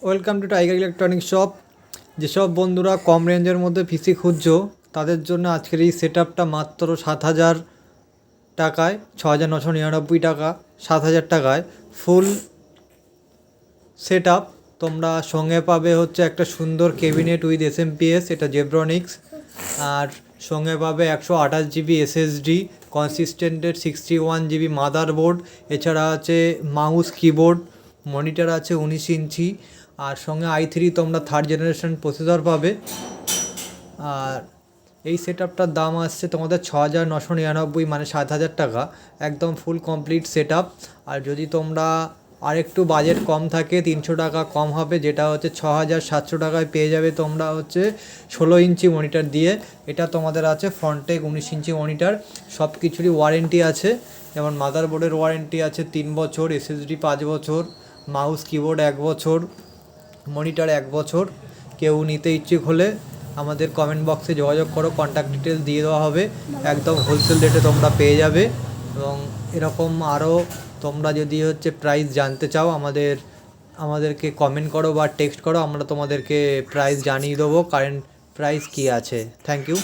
Welcome to tiger electronic shop. যেসব বন্ধুরা কম রেঞ্জের মধ্যে পিসি খুঁজছো তাদের জন্য আজকের এই সেট আপটা মাত্র 7,000 টাকায়, 6,999 টাকা, 7,000 টাকায় ফুল সেট আপ। তোমরা সঙ্গে পাবে হচ্ছে একটা সুন্দর ক্যাবিনেট উইথ এসএমপিএস, এটা জেব্রনিক্স। আর সঙ্গে পাবে 128 জিবি এসএসডি, কনসিস্টেন্টের 61 জিবি মাদারবোর্ড। এছাড়া আছে মাউস, কিবোর্ড, মনিটর আছে 19 ইঞ্চি। আর সঙ্গে i3 তোমরা 3rd জেনারেশন প্রসেসর পাবে। আর এই সেট আপটার দাম আসছে তোমাদের 6,999, মানে 7,000 টাকা, একদম ফুল কমপ্লিট সেট আপ। আর যদি তোমরা আরেকটু বাজেট কম থাকে, 300 টাকা কম হবে, যেটা হচ্ছে 6,700 টাকায় পেয়ে যাবে তোমরা হচ্ছে 16 ইঞ্চি মনিটর দিয়ে। এটা তোমাদের আছে ফ্রন্টেক 19 ইঞ্চি মনিটর, সব কিছুরই ওয়ারেন্টি আছে। যেমন মাদারবোর্ডের ওয়ারেন্টি আছে 3 বছর, এসএসডি 5 বছর, মাউস কিবোর্ড 1 বছর, মনিটর 1 বছর। কেউ নিতে ইচ্ছুক হলে আমাদের কমেন্ট বক্সে যোগাযোগ করো, কন্ট্যাক্ট ডিটেলস দিয়ে দেওয়া হবে। একদম হোলসেল রেটে তোমরা পেয়ে যাবে। এবং এরকম আরও তোমরা যদি হচ্ছে প্রাইস জানতে চাও আমাদেরকে কমেন্ট করো বা টেক্সট করো, আমরা তোমাদেরকে প্রাইস জানিয়ে দেবো, কারেন্ট প্রাইস কী আছে। Thank you.